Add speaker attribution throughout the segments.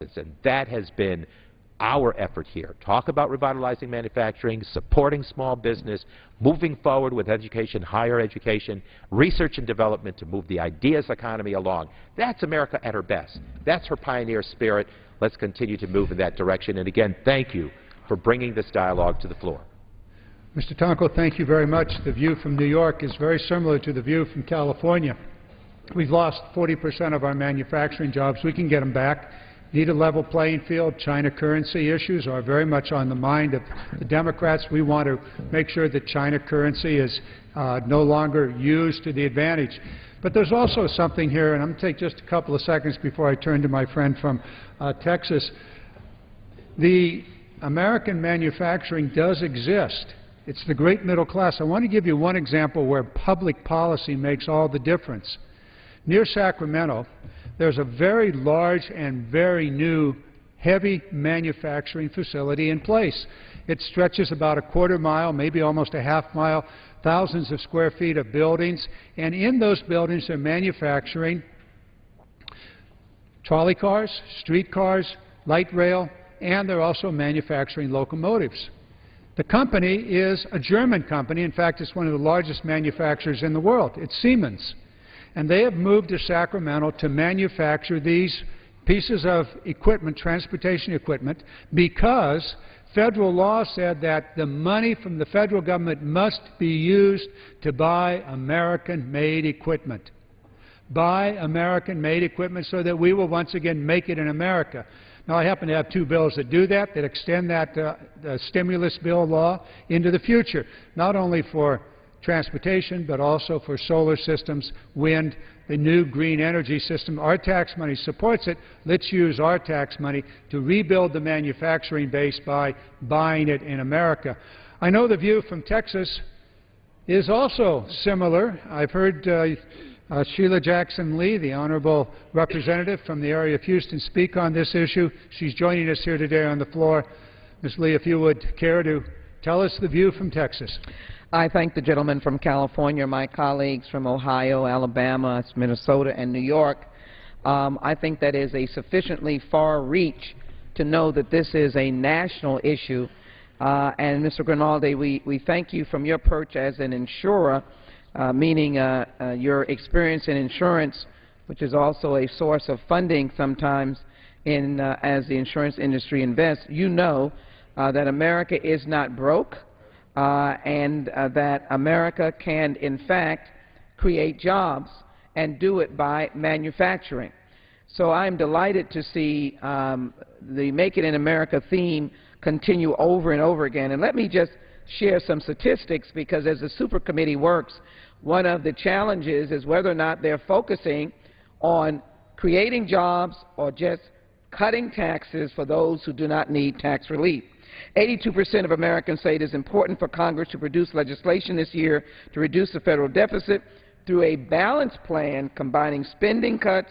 Speaker 1: And that has been our effort here. Talk about revitalizing manufacturing, supporting small business, moving forward with education, higher education, research and development to move the ideas economy along. That's America at her best. That's her pioneer spirit. Let's continue to move in that direction. And again, thank you for bringing this dialogue to the floor.
Speaker 2: Mr. Tonko, thank you very much. The view from New York is very similar to the view from California. We've lost 40% of our manufacturing jobs. We can get them back. Need a level playing field. China currency issues are very much on the mind of the Democrats. We want to make sure that China currency is no longer used to the advantage. But there's also something here, and I'm going to take just a couple of seconds before I turn to my friend from Texas. The American manufacturing does exist. It's the great middle class. I want to give you one example where public policy makes all the difference. Near Sacramento, there's a very large and very new heavy manufacturing facility in place. It stretches about a quarter mile, maybe almost a half mile, thousands of square feet of buildings, and in those buildings they're manufacturing trolley cars, street cars, light rail, and they're also manufacturing locomotives. The company is a German company. In fact, it's one of the largest manufacturers in the world. It's Siemens. And they have moved to Sacramento to manufacture these pieces of equipment, transportation equipment, because federal law said that the money from the federal government must be used to buy American-made equipment. Buy American-made equipment so that we will once again make it in America. Now, I happen to have two bills that do that, that extend that stimulus bill law into the future, not only for transportation, but also for solar systems, wind, the new green energy system. Our tax money supports it. Let's use our tax money to rebuild the manufacturing base by buying it in America. I know the view from Texas is also similar. I've heard Sheila Jackson Lee, the honorable representative from the area of Houston, speak on this issue. She's joining us here today on the floor. Ms. Lee, if you would care to tell us the view from Texas.
Speaker 3: I thank the gentleman from California, my colleagues from Ohio, Alabama, Minnesota, and New York. I think that is a sufficiently far reach to know that this is a national issue. And Mr. Grimaldi, we thank you from your perch as an insurer, meaning your experience in insurance, which is also a source of funding sometimes as the insurance industry invests. You know that America is not broke. And that America can, in fact, create jobs and do it by manufacturing. So I'm delighted to see the Make It in America theme continue over and over again. And let me just share some statistics, because as the super committee works, one of the challenges is whether or not they're focusing on creating jobs or just cutting taxes for those who do not need tax relief. 82% of Americans say it is important for Congress to produce legislation this year to reduce the federal deficit through a balanced plan combining spending cuts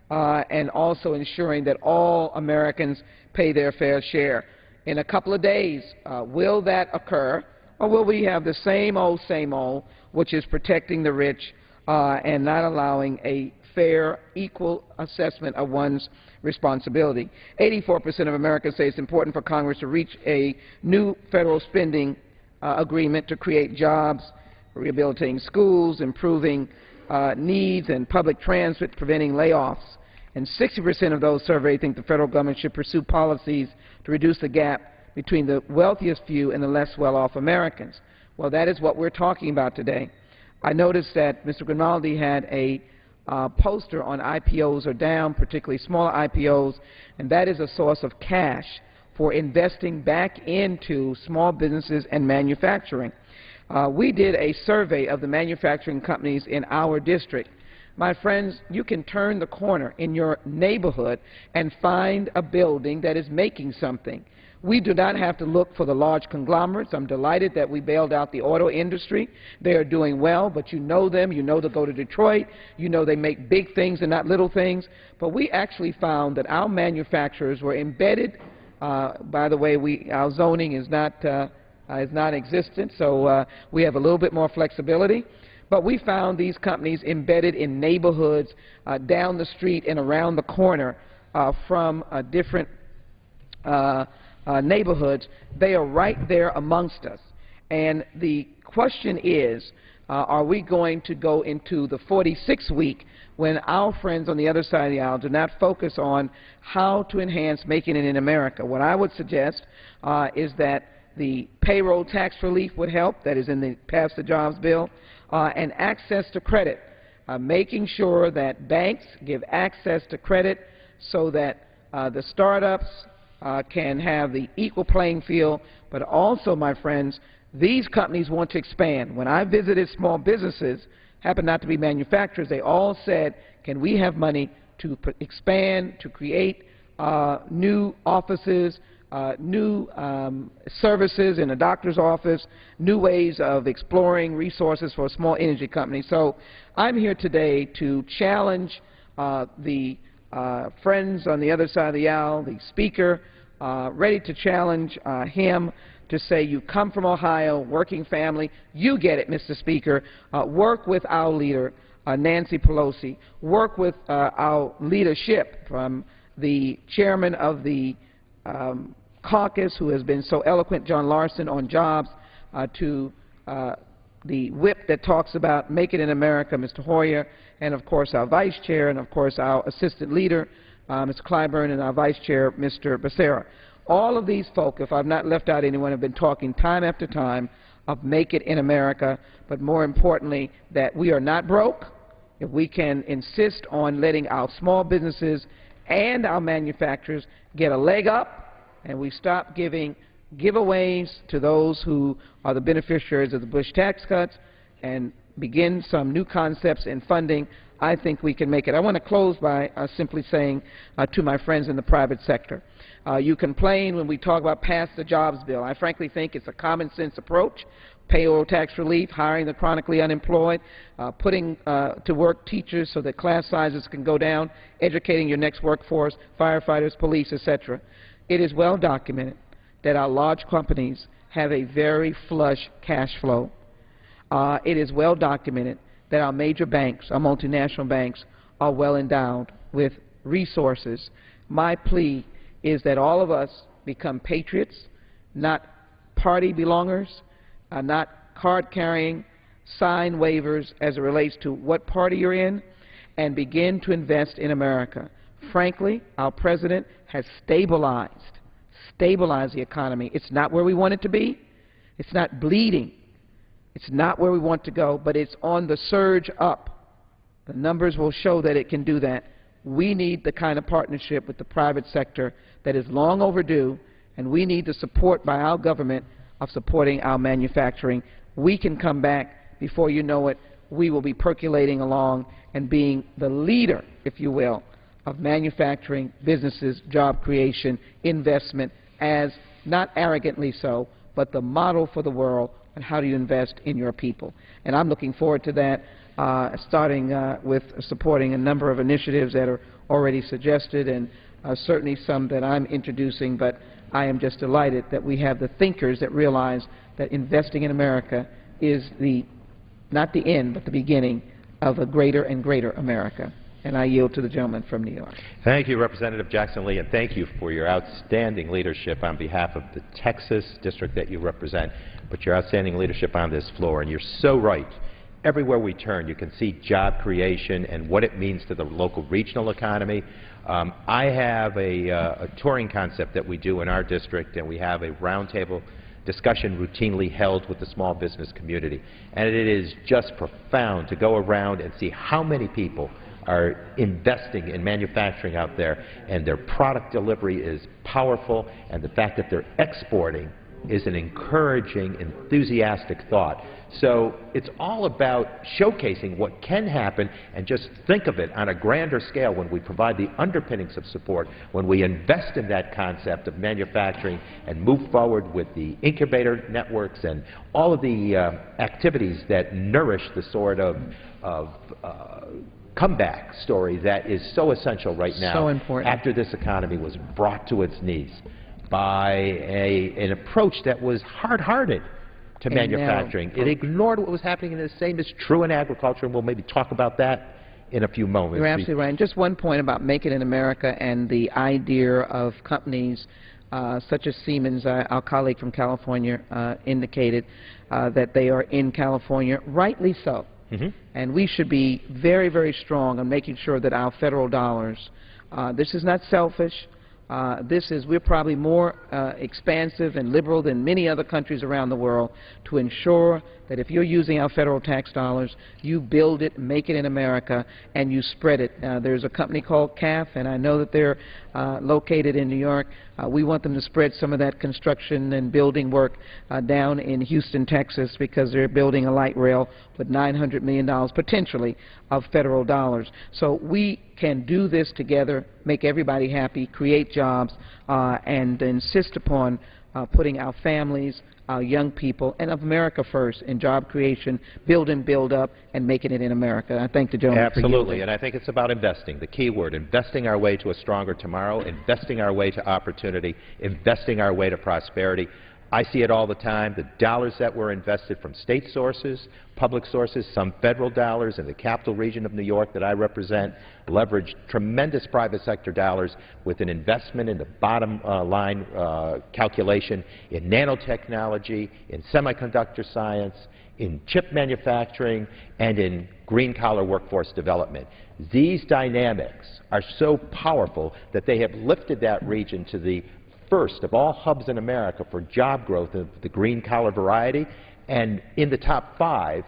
Speaker 3: and also ensuring that all Americans pay their fair share. In a couple of days, will that occur, or will we have the same old, which is protecting the rich and not allowing a fair, equal assessment of one's responsibility? 84% of Americans say it's important for Congress to reach a new federal spending agreement to create jobs, rehabilitating schools, improving needs and public transit, preventing layoffs. And 60% of those surveyed think the federal government should pursue policies to reduce the gap between the wealthiest few and the less well-off Americans. Well, that is what we're talking about today. I noticed that Mr. Grimaldi had a poster on IPOs are down, particularly smaller IPOs, and that is a source of cash for investing back into small businesses and manufacturing. We did a survey of the manufacturing companies in our district. My friends, you can turn the corner in your neighborhood and find a building that is making something. We do not have to look for the large conglomerates. I'm delighted that we bailed out the auto industry. They are doing well, but you know them. You know they go to Detroit. You know they make big things and not little things. But we actually found that our manufacturers were embedded. By the way, our zoning is not existent, so we have a little bit more flexibility. But we found these companies embedded in neighborhoods down the street and around the corner from different neighborhoods, they are right there amongst us. And the question is, are we going to go into the 46th week when our friends on the other side of the aisle do not focus on how to enhance making it in America? What I would suggest is that the payroll tax relief would help, that is in the Pass the Jobs bill, and access to credit, making sure that banks give access to credit so that the startups can have the equal playing field, but also, my friends, these companies want to expand. When I visited small businesses, happen not to be manufacturers, they all said, can we have money to expand, to create new offices, new services in a doctor's office, new ways of exploring resources for a small energy company. So I'm here today to challenge the friends on the other side of the aisle, the Speaker, ready to challenge him to say, you come from Ohio, working family, you get it, Mr. Speaker. Work with our leader, Nancy Pelosi. Work with our leadership, from the chairman of the caucus, who has been so eloquent, John Larson, on jobs, to the whip that talks about Make It in America, Mr. Hoyer, and of course our vice chair, and of course our assistant leader, Mr. Clyburn, and our vice chair, Mr. Becerra. All of these folk, if I've not left out anyone, have been talking time after time of Make It in America, but more importantly, that we are not broke. If we can insist on letting our small businesses and our manufacturers get a leg up, and we stop giving giveaways to those who are the beneficiaries of the Bush tax cuts and begin some new concepts in funding, I think we can make it. I want to close by simply saying to my friends in the private sector, you complain when we talk about Pass the Jobs bill. I frankly think it's a common sense approach. Payroll tax relief, hiring the chronically unemployed, putting to work teachers so that class sizes can go down, educating your next workforce, firefighters, police, etc. It is well documented that our large companies have a very flush cash flow. It is well documented that our major banks, our multinational banks, are well endowed with resources. My plea is that all of us become patriots, not party belongers, not card-carrying, sign waivers as it relates to what party you're in, and begin to invest in America. Frankly, our President has stabilized the economy. It's not where we want it to be. It's not bleeding. It's not where we want to go, but it's on the surge up. The numbers will show that it can do that. We need the kind of partnership with the private sector that is long overdue, and we need the support by our government of supporting our manufacturing. We can come back. Before you know it, we will be percolating along and being the leader, if you will, of manufacturing, businesses, job creation, investment, as not arrogantly so, but the model for the world on how do you invest in your people. And I'm looking forward to that, starting with supporting a number of initiatives that are already suggested, and certainly some that I'm introducing, but I am just delighted that we have the thinkers that realize that investing in America is not the end, but the beginning of a greater and greater America. And I yield to the gentleman from New York.
Speaker 1: Thank you, Representative Jackson Lee, and thank you for your outstanding leadership on behalf of the Texas district that you represent, but your outstanding leadership on this floor. And you're so right. Everywhere we turn, you can see job creation and what it means to the local regional economy. I have a touring concept that we do in our district, and we have a roundtable discussion routinely held with the small business community. And it is just profound to go around and see how many people are investing in manufacturing out there, and their product delivery is powerful, and the fact that they're exporting is an encouraging, enthusiastic thought. So it's all about showcasing what can happen, and just think of it on a grander scale when we provide the underpinnings of support, when we invest in that concept of manufacturing and move forward with the incubator networks and all of the activities that nourish the sort of comeback story that is so essential right now.
Speaker 3: So important. After
Speaker 1: this economy was brought to its knees by an approach that was hard-hearted to
Speaker 3: and
Speaker 1: manufacturing. It ignored what was happening, and the same is true in agriculture, and we'll maybe talk about that in a few moments.
Speaker 3: You're absolutely right. And just one point about Make It in America and the idea of companies such as Siemens. Our colleague from California indicated that they are in California, rightly so. And we should be very, very strong on making sure that our federal dollars, this is not selfish, we're probably more expansive and liberal than many other countries around the world to ensure that if you're using our federal tax dollars, you build it, make it in America, and you spread it. There's a company called CAF, and I know that they're located in New York. We want them to spread some of that construction and building work down in Houston, Texas, because they're building a light rail with $900 million potentially of federal dollars. So we can do this together, make everybody happy, create jobs, and insist upon putting our families, our young people, and of America first in job creation, build and build up, and making it in America. I thank the gentleman for
Speaker 1: Absolutely, and I think it's about investing. The key word, investing our way to a stronger tomorrow, investing our way to opportunity, investing our way to prosperity. I see it all the time. The dollars that were invested from state sources, public sources, some federal dollars in the capital region of New York that I represent, leverage tremendous private sector dollars with an investment in the bottom line calculation in nanotechnology, in semiconductor science, in chip manufacturing, and in green-collar workforce development. These dynamics are so powerful that they have lifted that region to the first of all hubs in America for job growth of the green-collar variety, and in the top 5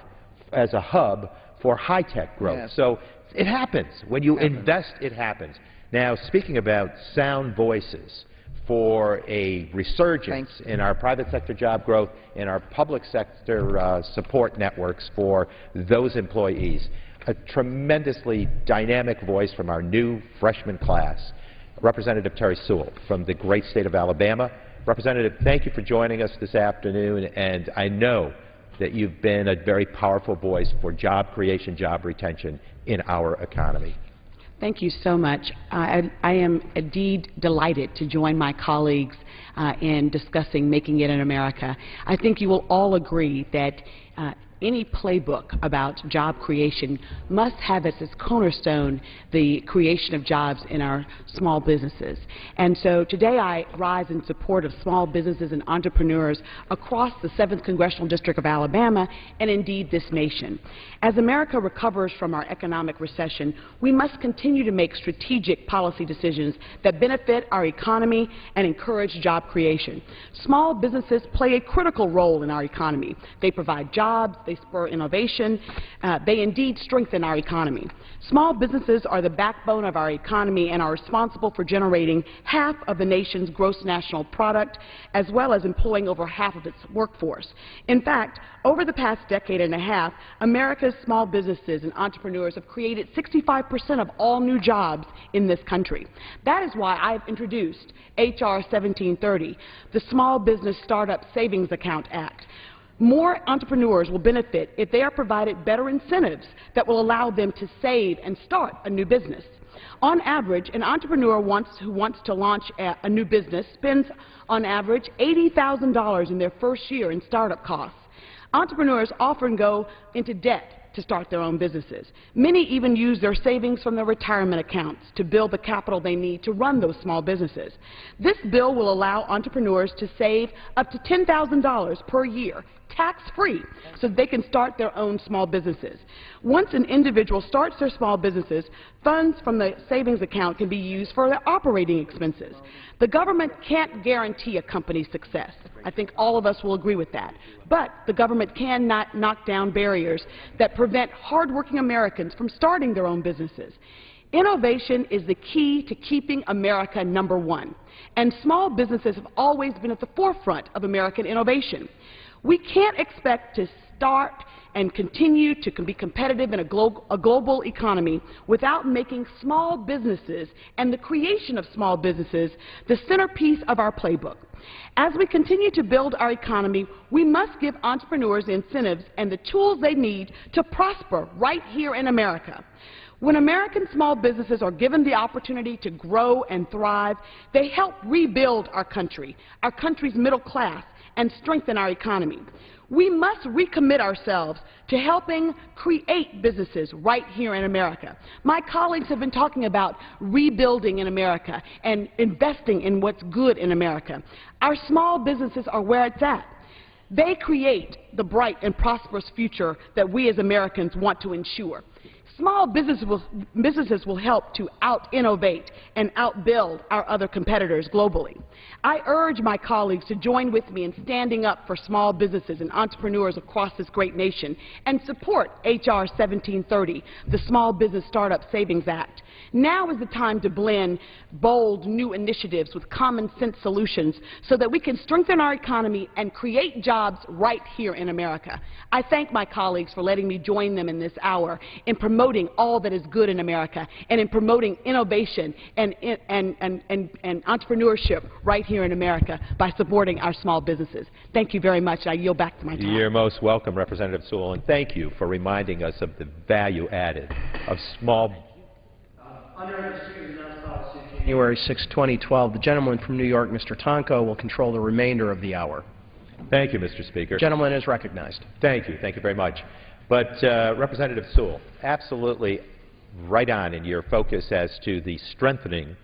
Speaker 1: as a hub for high-tech growth.
Speaker 3: Yes.
Speaker 1: So it happens. When you invest, it happens. Now, speaking about sound voices for a resurgence in our private sector job growth and our public sector support networks for those employees, a tremendously dynamic voice from our new freshman class, Representative Terry Sewell from the great state of Alabama. Representative, thank you for joining us this afternoon, and I know that you've been a very powerful voice for job creation, job retention in our economy.
Speaker 4: Thank you so much. I am indeed delighted to join my colleagues in discussing Making It in America. I think you will all agree that any playbook about job creation must have as its cornerstone the creation of jobs in our small businesses. And so today I rise in support of small businesses and entrepreneurs across the 7th Congressional District of Alabama and indeed this nation. As America recovers from our economic recession, we must continue to make strategic policy decisions that benefit our economy and encourage job creation. Small businesses play a critical role in our economy. They provide jobs, they spur innovation, they indeed strengthen our economy. Small businesses are the backbone of our economy and are responsible for generating half of the nation's gross national product, as well as employing over half of its workforce. In fact, over the past decade and a half, America's small businesses and entrepreneurs have created 65% of all new jobs in this country. That is why I've introduced H.R. 1730, the Small Business Startup Savings Account Act. More entrepreneurs will benefit if they are provided better incentives that will allow them to save and start a new business. On average, an entrepreneur who wants to launch a new business spends, on average, $80,000 in their first year in startup costs. Entrepreneurs often go into debt to start their own businesses. Many even use their savings from their retirement accounts to build the capital they need to run those small businesses. This bill will allow entrepreneurs to save up to $10,000 per year, tax-free, so they can start their own small businesses. Once an individual starts their small businesses, funds from the savings account can be used for their operating expenses. The government can't guarantee a company's success. I think all of us will agree with that. But the government can not knock down barriers that prevent hardworking Americans from starting their own businesses. Innovation is the key to keeping America #1, and small businesses have always been at the forefront of American innovation. We can't expect to start and continue to be competitive in a global economy without making small businesses and the creation of small businesses the centerpiece of our playbook. As we continue to build our economy, we must give entrepreneurs the incentives and the tools they need to prosper right here in America. When American small businesses are given the opportunity to grow and thrive, they help rebuild our country's middle class, and strengthen our economy. We must recommit ourselves to helping create businesses right here in America. My colleagues have been talking about rebuilding in America and investing in what's good in America. Our small businesses are where it's at. They create the bright and prosperous future that we as Americans want to ensure. Small businesses will help to out-innovate and outbuild our other competitors globally. I urge my colleagues to join with me in standing up for small businesses and entrepreneurs across this great nation and support H.R. 1730, the Small Business Startup Savings Act. Now is the time to blend bold new initiatives with common-sense solutions so that we can strengthen our economy and create jobs right here in America. I thank my colleagues for letting me join them in this hour in promoting all that is good in America and in promoting innovation and entrepreneurship right here in America by supporting our small businesses. Thank you very much. I yield back to my time.
Speaker 1: You're most welcome, Representative Sewell, and thank you for reminding us of the value added of small.
Speaker 5: Under Administrative Announced Policy, January 6, 2012, the gentleman from New York, Mr. Tonko, will control the remainder of the hour.
Speaker 1: Thank you, Mr. Speaker.
Speaker 5: The gentleman is recognized.
Speaker 1: Thank you. Thank you very much. But Representative Sewell, absolutely right on in your focus as to the strengthening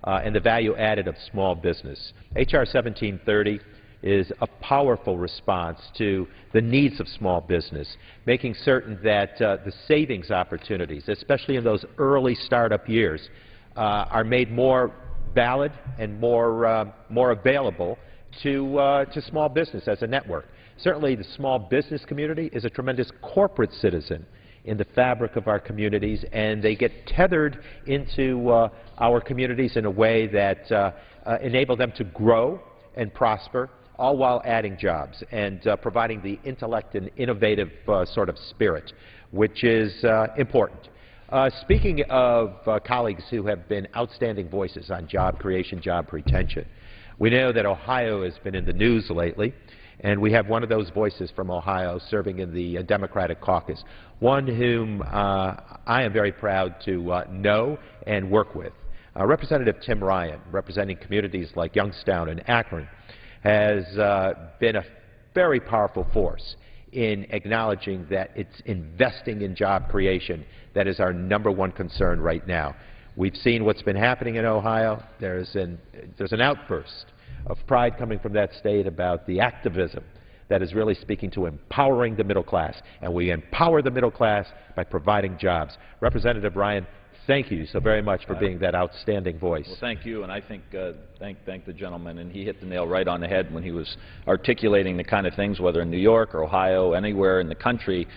Speaker 1: and the value added of small business. H.R. 1730 is a powerful response to the needs of small business, making certain that the savings opportunities, especially in those early startup years, are made more valid and more available to small business as a network. Certainly the small business community is a tremendous corporate citizen in the fabric of our communities, and they get tethered into our communities in a way that enable them to grow and prosper, all while adding jobs and providing the intellect and innovative sort of spirit, which is important. Speaking of colleagues who have been outstanding voices on job creation, job retention, we know that Ohio has been in the news lately, and we have one of those voices from Ohio serving in the Democratic caucus, one whom I am very proud to know and work with. Representative Tim Ryan, representing communities like Youngstown and Akron, has been a very powerful force in acknowledging that it's investing in job creation that is our #1 concern right now. We've seen what's been happening in Ohio. There's an outburst of pride coming from that state about the activism that is really speaking to empowering the middle class, and we empower the middle class by providing jobs. Representative Ryan, thank you so very much for being that outstanding voice.
Speaker 6: Well, thank you, and I think thank the gentleman, and he hit the nail right on the head when he was articulating the kind of things, whether in New York or Ohio, anywhere in the country,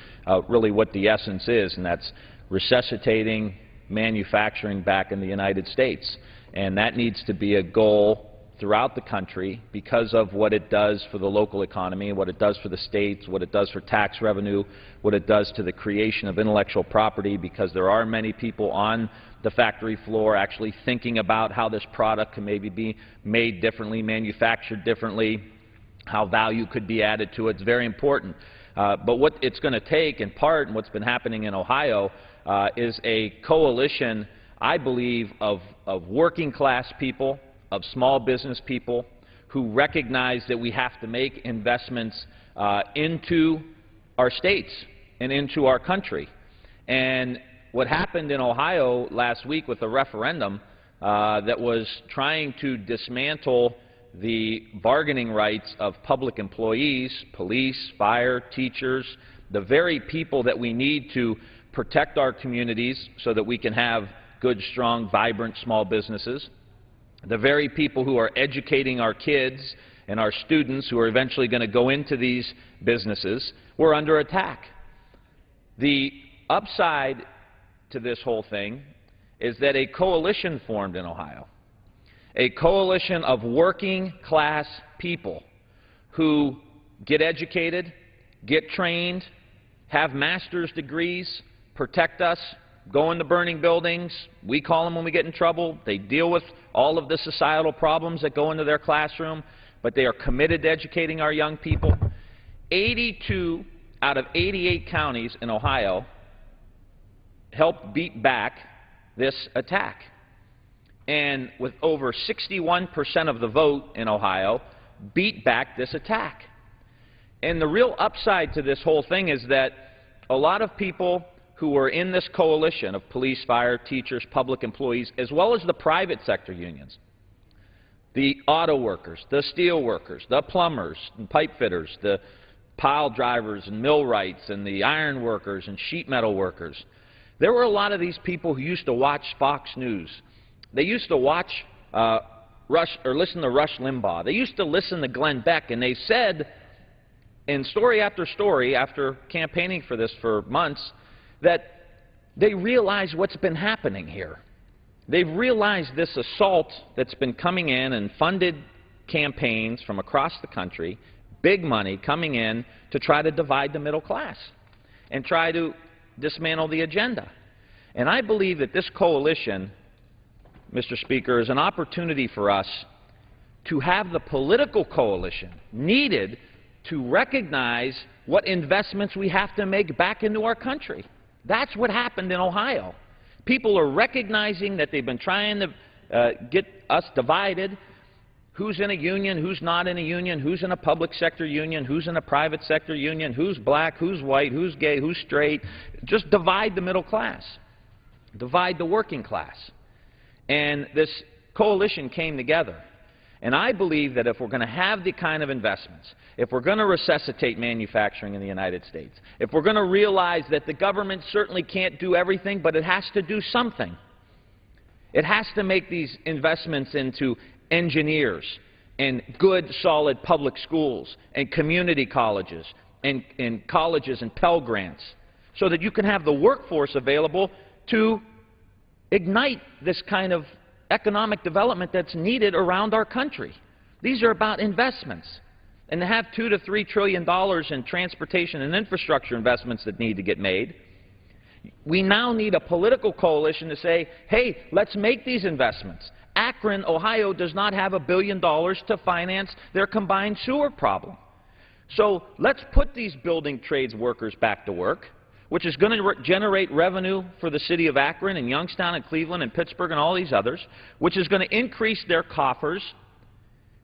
Speaker 6: really what the essence is, and that's resuscitating manufacturing back in the United States. And that needs to be a goal throughout the country because of what it does for the local economy, what it does for the states, what it does for tax revenue, what it does to the creation of intellectual property, because there are many people on the factory floor actually thinking about how this product can maybe be made differently, manufactured differently, how value could be added to it. It's very important. But what it's going to take, in part, and what's been happening in Ohio, is a coalition, I believe, of working class people, of small business people who recognize that we have to make investments into our states and into our country. And what happened in Ohio last week with the referendum that was trying to dismantle the bargaining rights of public employees, police, fire, teachers, the very people that we need to protect our communities so that we can have good, strong, vibrant small businesses, the very people who are educating our kids and our students who are eventually going to go into these businesses, were under attack. The upside to this whole thing is that a coalition formed in Ohio, a coalition of working class people who get educated, get trained, have master's degrees, protect us, go into burning buildings. We call them when we get in trouble. They deal with all of the societal problems that go into their classroom, but they are committed to educating our young people. 82 out of 88 counties in Ohio helped beat back this attack. And with over 61% of the vote in Ohio, beat back this attack. And the real upside to this whole thing is that a lot of people who were in this coalition of police, fire, teachers, public employees, as well as the private sector unions, the auto workers, the steel workers, the plumbers and pipe fitters, the pile drivers and millwrights and the iron workers and sheet metal workers. There were a lot of these people who used to watch Fox News. They used to watch listen to Rush Limbaugh. They used to listen to Glenn Beck, and they said in story after campaigning for this for months that they realize what's been happening here. They've realized this assault that's been coming in and funded campaigns from across the country, big money coming in to try to divide the middle class and try to dismantle the agenda. And I believe that this coalition, Mr. Speaker, is an opportunity for us to have the political coalition needed to recognize what investments we have to make back into our country. That's what happened in Ohio. People are recognizing that they've been trying to get us divided. Who's in a union, who's not in a union, who's in a public sector union, who's in a private sector union, who's black, who's white, who's gay, who's straight. Just divide the middle class. Divide the working class. And this coalition came together. And I believe that if we're going to have the kind of investments, if we're going to resuscitate manufacturing in the United States, if we're going to realize that the government certainly can't do everything, but it has to do something. It has to make these investments into engineers and good, solid public schools and community colleges and colleges and Pell Grants so that you can have the workforce available to ignite this kind of economic development that's needed around our country. These are about investments. And to have $2 to $3 trillion in transportation and infrastructure investments that need to get made, we now need a political coalition to say, hey, let's make these investments. Akron, Ohio does not have $1 billion to finance their combined sewer problem. So let's put these building trades workers back to work, which is going to generate revenue for the city of Akron and Youngstown and Cleveland and Pittsburgh and all these others, which is going to increase their coffers,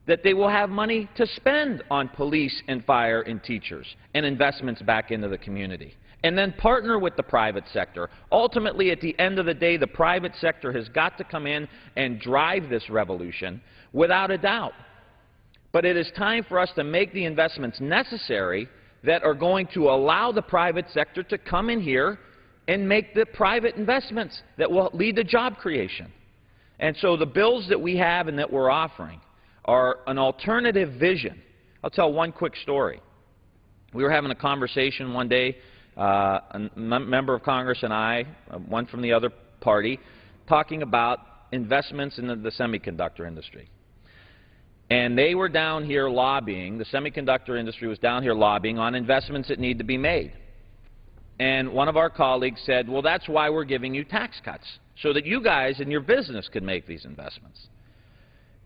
Speaker 6: that they will have money to spend on police and fire and teachers and investments back into the community. And then partner with the private sector. Ultimately, at the end of the day, the private sector has got to come in and drive this revolution without a doubt. But it is time for us to make the investments necessary that are going to allow the private sector to come in here and make the private investments that will lead to job creation. And so the bills that we have and that we're offering are an alternative vision. I'll tell one quick story. We were having a conversation one day, a member of Congress and I, one from the other party, talking about investments in the semiconductor industry. And they were down here lobbying, the semiconductor industry was down here lobbying on investments that need to be made. And one of our colleagues said, well, that's why we're giving you tax cuts, so that you guys and your business could make these investments.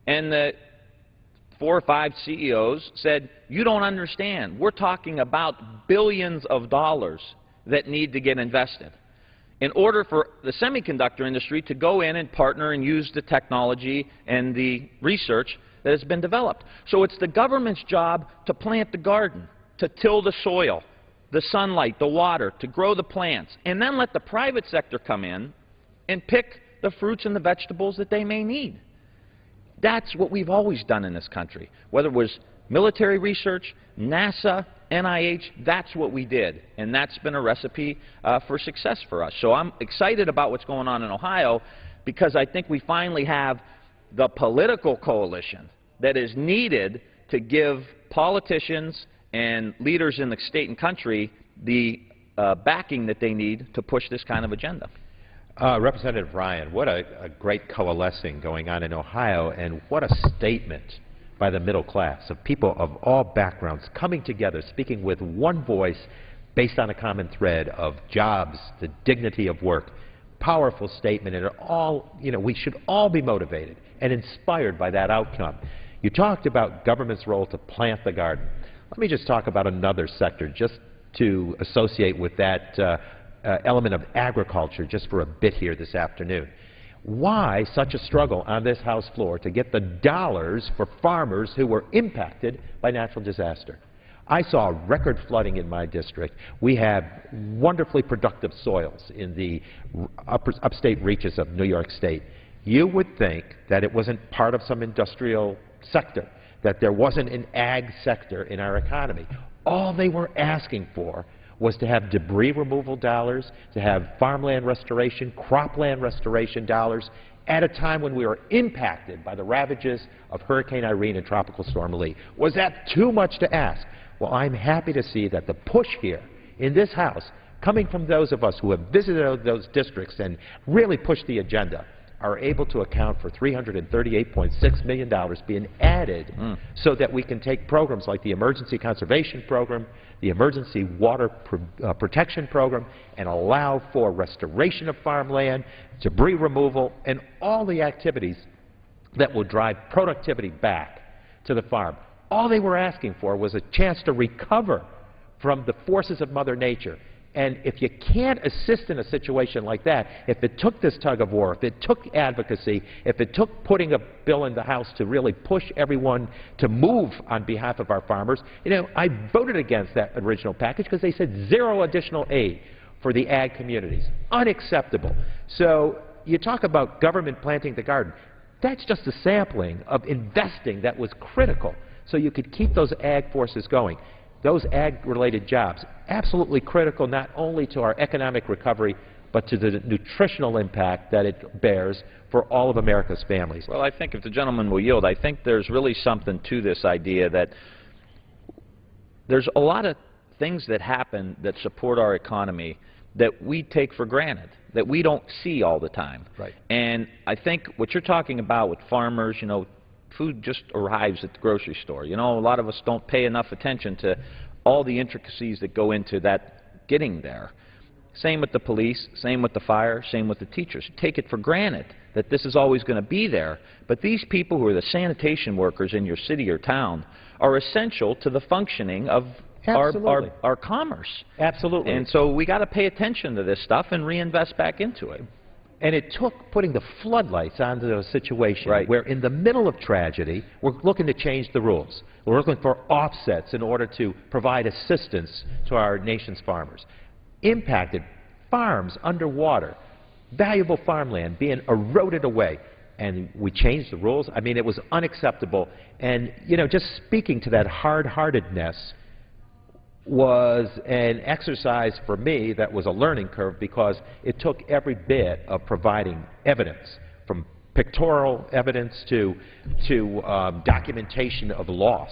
Speaker 6: And the 4 or 5 CEOs said, you don't understand. We're talking about billions of dollars that need to get invested in order for the semiconductor industry to go in and partner and use the technology and the research that has been developed. So it's the government's job to plant the garden, to till the soil, the sunlight, the water, to grow the plants, and then let the private sector come in and pick the fruits and the vegetables that they may need. That's what we've always done in this country. Whether it was military research, NASA, NIH, that's what we did. And that's been a recipe for success for us. So I'm excited about what's going on in Ohio because I think we finally have the political coalition that is needed to give politicians and leaders in the state and country the backing that they need to push this kind of agenda.
Speaker 1: Representative Ryan, what a great coalescing going on in Ohio, and what a statement by the middle class of people of all backgrounds coming together, speaking with one voice based on a common thread of jobs, the dignity of work. Powerful statement, and we should all be motivated and inspired by that outcome. You talked about government's role to plant the garden. Let me just talk about another sector just to associate with that element of agriculture just for a bit here this afternoon. Why such a struggle on this House floor to get the dollars for farmers who were impacted by natural disaster? I saw record flooding in my district. We have wonderfully productive soils in the upstate reaches of New York State. You would think that it wasn't part of some industrial sector, that there wasn't an ag sector in our economy. All they were asking for was to have debris removal dollars, to have farmland restoration, cropland restoration dollars, at a time when we were impacted by the ravages of Hurricane Irene and Tropical Storm Lee. Was that too much to ask? Well, I'm happy to see that the push here in this House, coming from those of us who have visited those districts and really pushed the agenda, are able to account for $338.6 million being added so that we can take programs like the Emergency Conservation Program, the Emergency Water Protection Program, and allow for restoration of farmland, debris removal, and all the activities that will drive productivity back to the farm. All they were asking for was a chance to recover from the forces of Mother Nature. And if you can't assist in a situation like that, if it took this tug of war, if it took advocacy, if it took putting a bill in the House to really push everyone to move on behalf of our farmers, you know, I voted against that original package because they said zero additional aid for the ag communities. Unacceptable. So you talk about government planting the garden. That's just a sampling of investing that was critical so you could keep those ag forces going. Those ag-related jobs, absolutely critical not only to our economic recovery, but to the nutritional impact that it bears for all of America's families.
Speaker 6: Well, I think if the gentleman will yield, I think there's really something to this idea that there's a lot of things that happen that support our economy that we take for granted, that we don't see all the time.
Speaker 1: Right.
Speaker 6: And I think what you're talking about with farmers, you know, food just arrives at the grocery store. You know, a lot of us don't pay enough attention to all the intricacies that go into that getting there. Same with the police, same with the fire, same with the teachers. Take it for granted that this is always going to be there. But these people who are the sanitation workers in your city or town are essential to the functioning of our commerce.
Speaker 1: Absolutely.
Speaker 6: And so we got to pay attention to this stuff and reinvest back into it.
Speaker 1: And it took putting the floodlights onto a situation where in the middle of tragedy, we're looking to change the rules. We're looking for offsets in order to provide assistance to our nation's farmers. Impacted farms underwater, valuable farmland being eroded away. And we changed the rules. I mean, it was unacceptable. And, you know, just speaking to that hard-heartedness was an exercise for me that was a learning curve because it took every bit of providing evidence, from pictorial evidence to documentation of loss,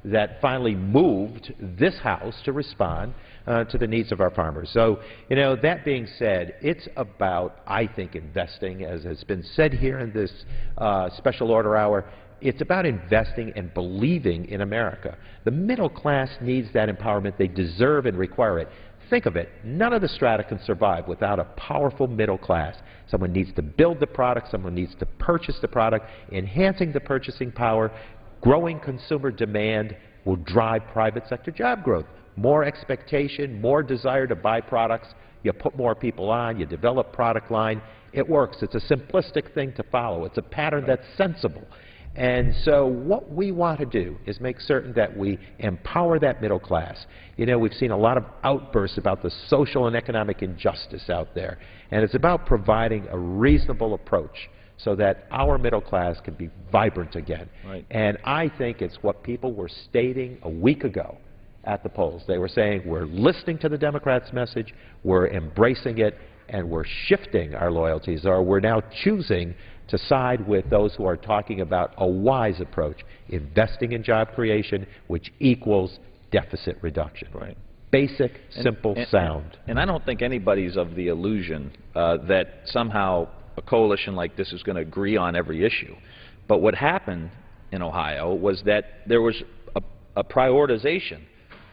Speaker 1: that finally moved this House to respond to the needs of our farmers. So, you know, that being said, it's about, I think, investing, as has been said here in this special order hour. It's about investing and believing in America. The middle class needs that empowerment. They deserve and require it. Think of it. None of the strata can survive without a powerful middle class. Someone needs to build the product. Someone needs to purchase the product. Enhancing the purchasing power, growing consumer demand will drive private sector job growth. More expectation, more desire to buy products. You put more people on. You develop product line. It works. It's a simplistic thing to follow. It's a pattern that's sensible. And so what we want to do is make certain that we empower that middle class. You know, we've seen a lot of outbursts about the social and economic injustice out there. And it's about providing a reasonable approach so that our middle class can be vibrant again.
Speaker 6: Right.
Speaker 1: And I think it's what people were stating a week ago at the polls. They were saying, we're listening to the Democrats' message, we're embracing it, and we're shifting our loyalties, or we're now choosing to side with those who are talking about a wise approach, investing in job creation, which equals deficit reduction.
Speaker 6: Right.
Speaker 1: Basic, simple, sound.
Speaker 6: And I don't think anybody's of the illusion that somehow a coalition like this is going to agree on every issue. But what happened in Ohio was that there was a prioritization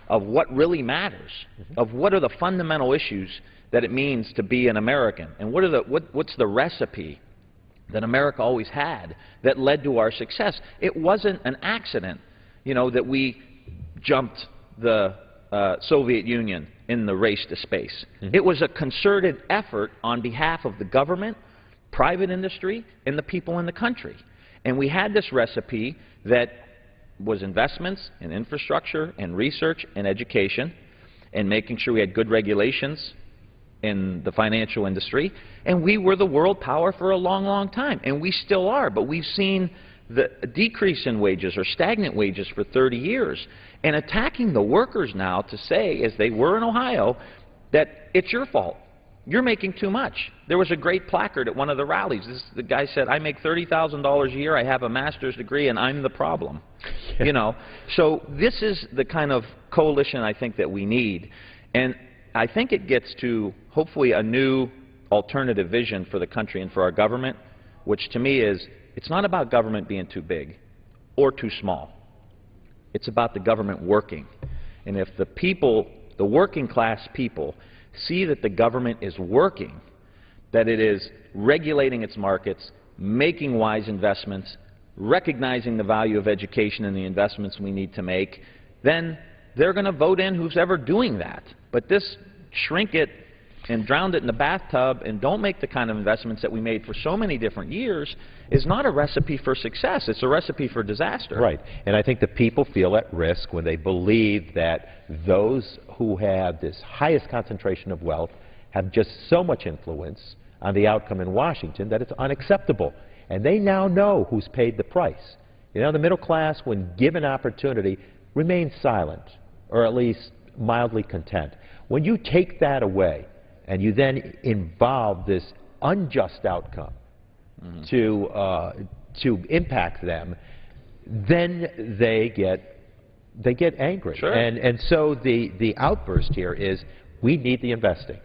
Speaker 6: of what really matters, of what are the fundamental issues that it means to be an American, and what's the recipe that America always had that led to our success. It wasn't an accident, you know, that we jumped the Soviet Union in the race to space. It was a concerted effort on behalf of the government, private industry, and the people in the country. And we had this recipe that was investments in infrastructure and research and education and making sure we had good regulations in the financial industry. And we were the world power for a long, long time. And we still are. But we've seen the decrease in wages or stagnant wages for 30 years. And attacking the workers now to say, as they were in Ohio, that it's your fault. You're making too much. There was a great placard at one of the rallies. The guy said, I make $30,000 a year, I have a master's degree, and I'm the problem. You know, so this is the kind of coalition I think that we need. And I think it gets to, hopefully, a new alternative vision for the country and for our government, which to me is, it's not about government being too big or too small. It's about the government working. And if the people, the working class people, see that the government is working, that it is regulating its markets, making wise investments, recognizing the value of education and the investments we need to make, then they're going to vote in who's ever doing that. But this shrink it and drown it in the bathtub and don't make the kind of investments that we made for so many different years is not a recipe for success. It's a recipe for disaster.
Speaker 1: Right. And I think the people feel at risk when they believe that those who have this highest concentration of wealth have just so much influence on the outcome in Washington that it's unacceptable. And they now know who's paid the price. You know, the middle class, when given opportunity, remains silent, or at least mildly content. When you take that away, and you then involve this unjust outcome to impact them, then they get angry.
Speaker 6: Sure.
Speaker 1: And so the outburst here is, we need the investing.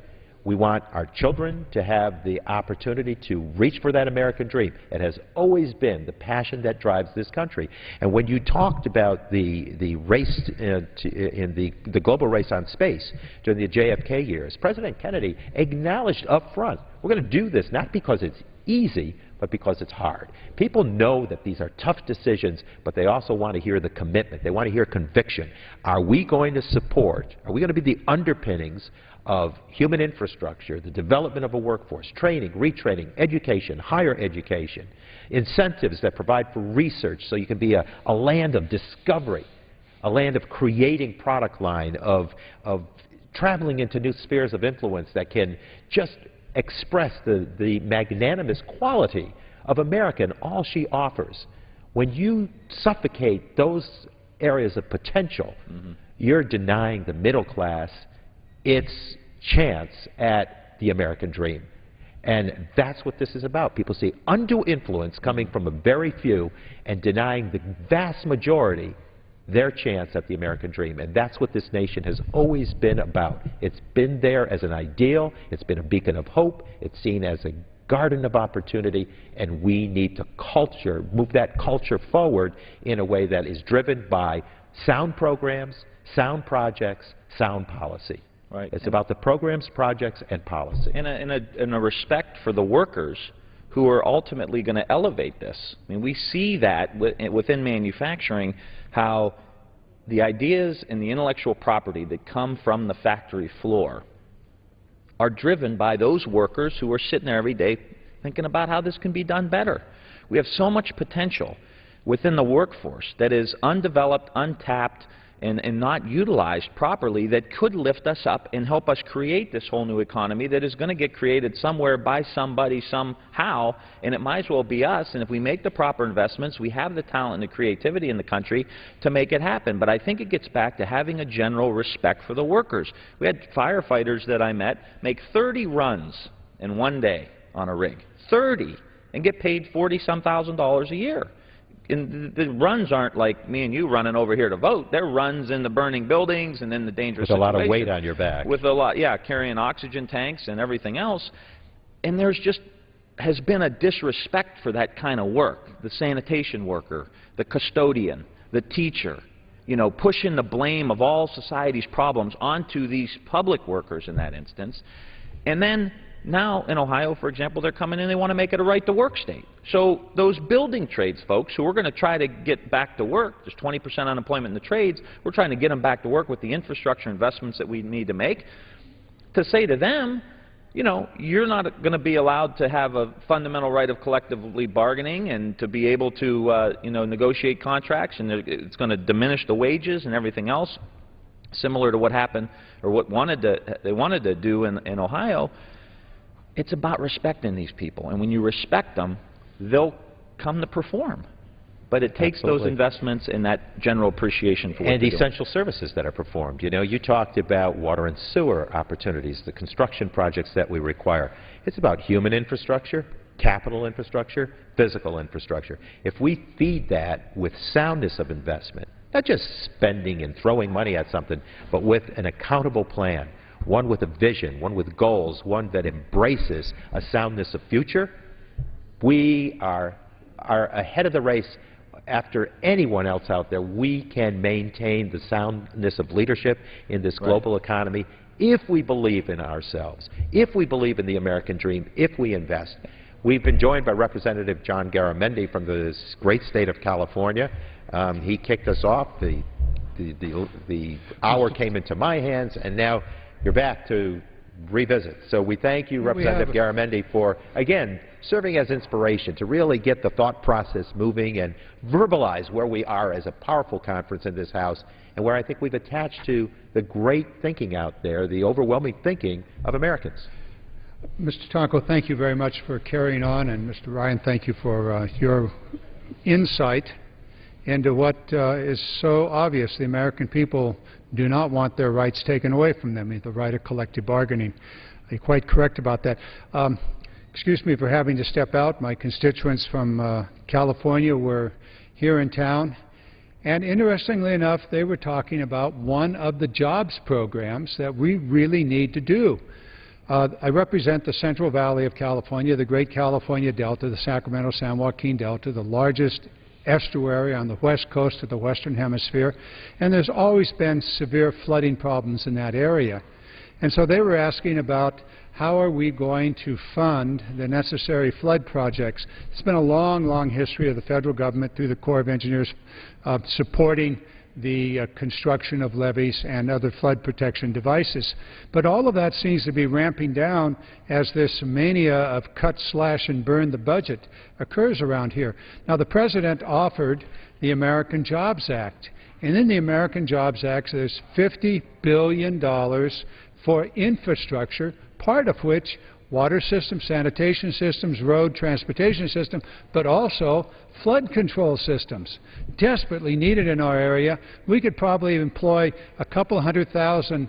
Speaker 1: We want our children to have the opportunity to reach for that American dream. It has always been the passion that drives this country. And when you talked about the race in the global race on space during the JFK years, President Kennedy acknowledged up front, we're going to do this not because it's easy, but because it's hard. People know that these are tough decisions, but they also want to hear the commitment. They want to hear conviction. Are we going to support, are we going to be the underpinnings of human infrastructure, the development of a workforce, training, retraining, education, higher education, incentives that provide for research so you can be a land of discovery, a land of creating product line, of traveling into new spheres of influence that can just express the magnanimous quality of America and all she offers. When you suffocate those areas of potential, you're denying the middle class its chance at the American dream. And that's what this is about. People see undue influence coming from a very few and denying the vast majority their chance at the American dream. And that's what this nation has always been about. It's been there as an ideal. It's been a beacon of hope. It's seen as a garden of opportunity. And we need to move that culture forward in a way that is driven by sound programs, sound projects, sound policy.
Speaker 6: Right.
Speaker 1: It's about the programs, projects, and policy.
Speaker 6: And a respect for the workers who are ultimately going to elevate this. I mean, we see that within manufacturing, how the ideas and the intellectual property that come from the factory floor are driven by those workers who are sitting there every day thinking about how this can be done better. We have so much potential within the workforce that is undeveloped, untapped, and not utilized properly that could lift us up and help us create this whole new economy that is going to get created somewhere by somebody somehow, and it might as well be us. And if we make the proper investments, we have the talent and the creativity in the country to make it happen. But I think it gets back to having a general respect for the workers. We had firefighters that I met make 30 runs in one day on a rig, 30, and get paid $40-some thousand a year. And the runs aren't like me and you running over here to vote. They're runs in the burning buildings and in the dangerous
Speaker 1: situation. With a lot of
Speaker 6: situation.
Speaker 1: weight on your back.
Speaker 6: With a lot, yeah, carrying oxygen tanks and everything else. And there's just has been a disrespect for that kind of work. The sanitation worker, the custodian, the teacher, you know, pushing the blame of all society's problems onto these public workers in that instance. And then Now, in Ohio, for example, they're coming in, they want to make it a right-to-work state. So those building trades folks who are going to try to get back to work, there's 20% unemployment in the trades, we're trying to get them back to work with the infrastructure investments that we need to make, to say to them, you know, you're not going to be allowed to have a fundamental right of collectively bargaining and to be able to, you know, negotiate contracts, and it's going to diminish the wages and everything else, similar to what happened or what they wanted to do in Ohio. It's about respecting these people, and when you respect them, they'll come to perform. But it takes those investments and that general appreciation for what
Speaker 1: and
Speaker 6: they're doing.
Speaker 1: Essential services that are performed. You know, you talked about water and sewer opportunities, the construction projects that we require. It's about human infrastructure, capital infrastructure, physical infrastructure. If we feed that with soundness of investment, not just spending and throwing money at something, but with an accountable plan, one with a vision, one with goals, one that embraces a soundness of future, we are ahead of the race. After anyone else out there, we can maintain the soundness of leadership in this global economy if we believe in ourselves, if we believe in the American dream, if we invest. We've been joined by Representative John Garamendi from the great state of California. He kicked us off. The hour came into my hands, and now you're back to revisit. So we thank you, Representative Garamendi, for, again, serving as inspiration to really get the thought process moving and verbalize where we are as a powerful conference in this House and where I think we've attached to the great thinking out there, the overwhelming thinking of Americans.
Speaker 2: Mr. Tonko, thank you very much for carrying on, and Mr. Ryan, thank you for your insight into what is so obvious. The American people do not want their rights taken away from them, the right of collective bargaining. You're quite correct about that. Excuse me for having to step out. My constituents from California were here in town, and interestingly enough, they were talking about one of the jobs programs that we really need to do. I represent the Central Valley of California, the Great California Delta, the Sacramento-San Joaquin Delta, the largest estuary on the west coast of the Western Hemisphere, and there's always been severe flooding problems in that area. And so they were asking about how are we going to fund the necessary flood projects. It's been a long, long history of the federal government through the Corps of Engineers supporting the construction of levees and other flood protection devices. But all of that seems to be ramping down as this mania of cut, slash, and burn the budget occurs around here. Now, the President offered the American Jobs Act. And in the American Jobs Act, there's $50 billion for infrastructure, part of which water systems, sanitation systems, road transportation systems, but also flood control systems, desperately needed in our area. We could probably employ a couple 100,000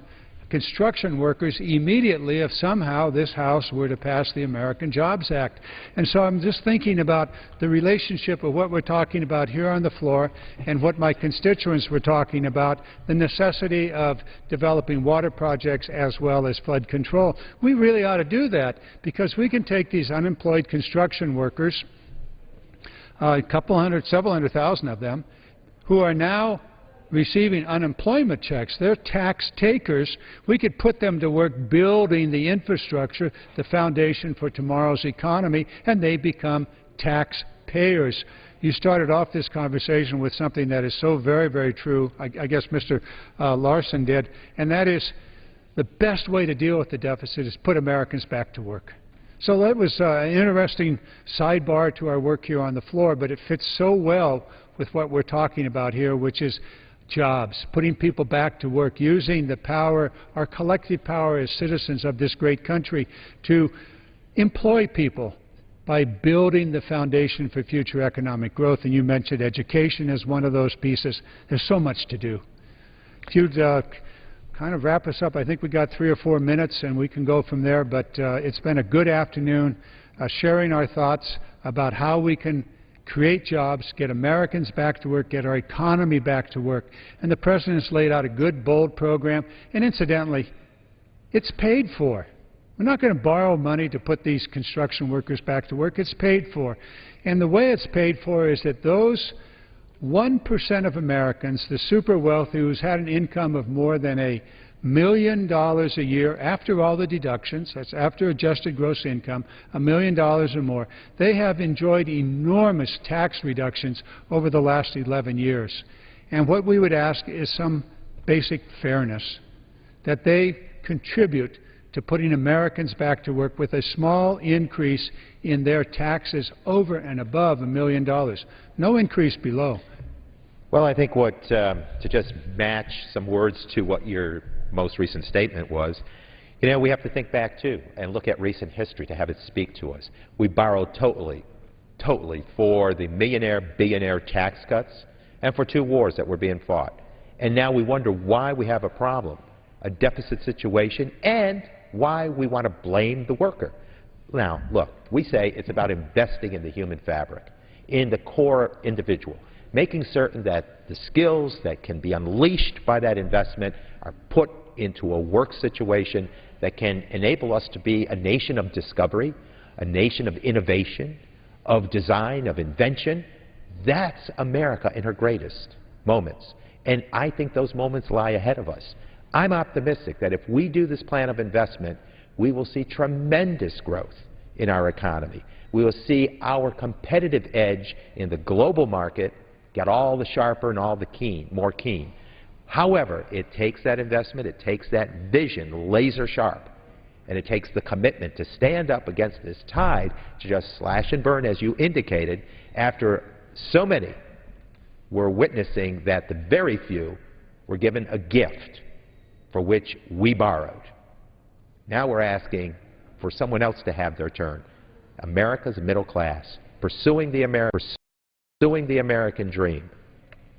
Speaker 2: construction workers immediately if somehow this House were to pass the American Jobs Act. And so I'm just thinking about the relationship of what we're talking about here on the floor and what my constituents were talking about, the necessity of developing water projects as well as flood control. We really ought to do that because we can take these unemployed construction workers, several hundred thousand of them, who are now receiving unemployment checks. They're tax takers. We could put them to work building the infrastructure, the foundation for tomorrow's economy, and they become taxpayers. You started off this conversation with something that is so very, very true, I guess Mr. Larson did, and that is the best way to deal with the deficit is put Americans back to work. So that was an interesting sidebar to our work here on the floor, but it fits so well with what we're talking about here, which is jobs, putting people back to work, using the power, our collective power as citizens of this great country to employ people by building the foundation for future economic growth. And you mentioned education as one of those pieces. There's so much to do. If you'd kind of wrap us up, I think we got 3 or 4 minutes and we can go from there, but it's been a good afternoon sharing our thoughts about how we can create jobs, get Americans back to work, get our economy back to work. And the President's laid out a good, bold program. And incidentally, it's paid for. We're not going to borrow money to put these construction workers back to work. It's paid for. And the way it's paid for is that those 1% of Americans, the super wealthy who's had an income of more than $1 million a year after all the deductions, that's after adjusted gross income, $1 million or more, they have enjoyed enormous tax reductions over the last 11 years. And what we would ask is some basic fairness, that they contribute to putting Americans back to work with a small increase in their taxes over and above $1 million. No increase below.
Speaker 1: Well, I think to just match some words to what your most recent statement was, you know, we have to think back, too, and look at recent history to have it speak to us. We borrowed totally for the millionaire, billionaire tax cuts and for 2 wars that were being fought. And now we wonder why we have a problem, a deficit situation, and why we want to blame the worker. Now, look, we say it's about investing in the human fabric, in the core individual, making certain that the skills that can be unleashed by that investment are put into a work situation that can enable us to be a nation of discovery, a nation of innovation, of design, of invention. That's America in her greatest moments. And I think those moments lie ahead of us. I'm optimistic that if we do this plan of investment, we will see tremendous growth in our economy. We will see our competitive edge in the global market get all the sharper and all the more keen. However, it takes that investment, it takes that vision laser sharp, and it takes the commitment to stand up against this tide to just slash and burn, as you indicated, after so many were witnessing that the very few were given a gift for which we borrowed. Now we're asking for someone else to have their turn. America's middle class, pursuing the American dream,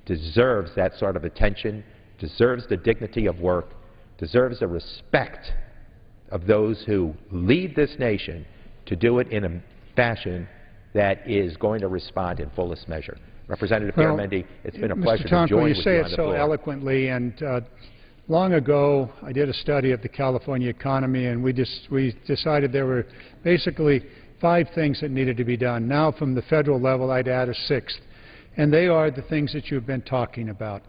Speaker 1: deserves that sort of attention, deserves the dignity of work, deserves the respect of those who lead this nation to do it in a fashion that is going to respond in fullest measure. Representative Garamendi, it's been a pleasure to join with you on the floor.
Speaker 2: Mr. Tonko, you say it so eloquently, and long ago I did a study of the California economy, and we decided there were basically 5 things that needed to be done. Now from the federal level I'd add a 6th, and they are the things that you've been talking about.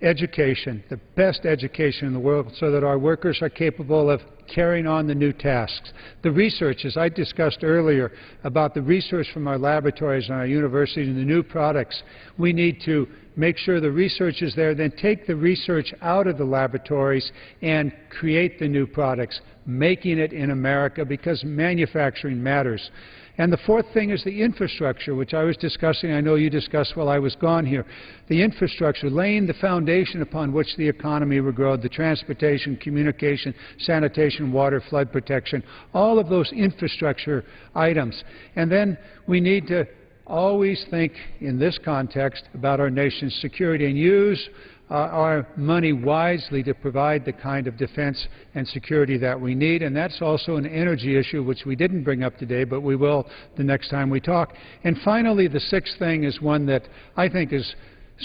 Speaker 2: Education, the best education in the world so that our workers are capable of carrying on the new tasks. The research, as I discussed earlier, about the research from our laboratories and our universities and the new products, we need to make sure the research is there, then take the research out of the laboratories and create the new products, making it in America, because manufacturing matters. And the 4th thing is the infrastructure, which I was discussing. I know you discussed while I was gone here. The infrastructure, laying the foundation upon which the economy will grow, the transportation, communication, sanitation, water, flood protection, all of those infrastructure items. And then we need to always think in this context about our nation's security and use our money wisely to provide the kind of defense and security that we need. And that's also an energy issue, which we didn't bring up today, but we will the next time we talk. And finally, the 6th thing is one that I think is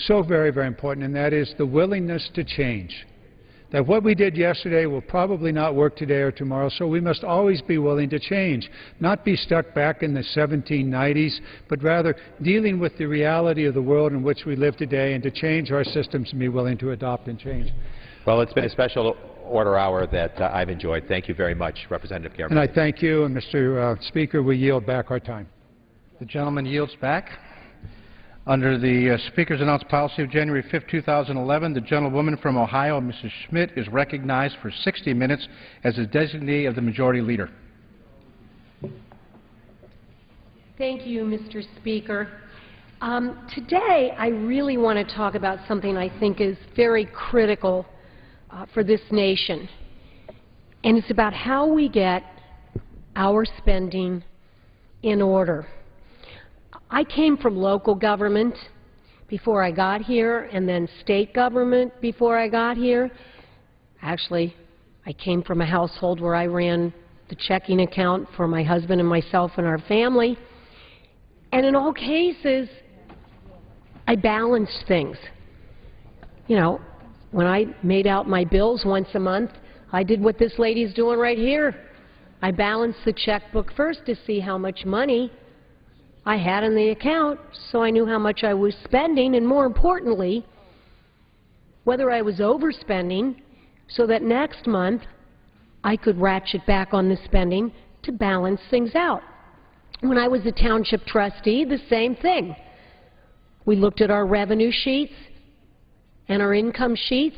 Speaker 2: so very, very important, and that is the willingness to change. That what we did yesterday will probably not work today or tomorrow, so we must always be willing to change, not be stuck back in the 1790s, but rather dealing with the reality of the world in which we live today and to change our systems and be willing to adopt and change.
Speaker 1: Well, it's been a special order hour that I've enjoyed. Thank you very much, Representative Garamendi.
Speaker 2: And I thank you, and Mr. Speaker, we yield back our time.
Speaker 7: The gentleman yields back. Under the Speaker's announced policy of January 5, 2011, the gentlewoman from Ohio, Mrs. Schmidt, is recognized for 60 minutes as a designee of the Majority Leader.
Speaker 8: Thank you, Mr. Speaker. Today, I really want to talk about something I think is very critical for this nation, and it's about how we get our spending in order. I came from local government before I got here, and then state government before I got here. Actually, I came from a household where I ran the checking account for my husband and myself and our family. And in all cases, I balanced things. You know, when I made out my bills once a month, I did what this lady's doing right here. I balanced the checkbook first to see how much money I had in the account, so I knew how much I was spending, and more importantly, whether I was overspending so that next month I could ratchet back on the spending to balance things out. When I was a township trustee, the same thing. We looked at our revenue sheets and our income sheets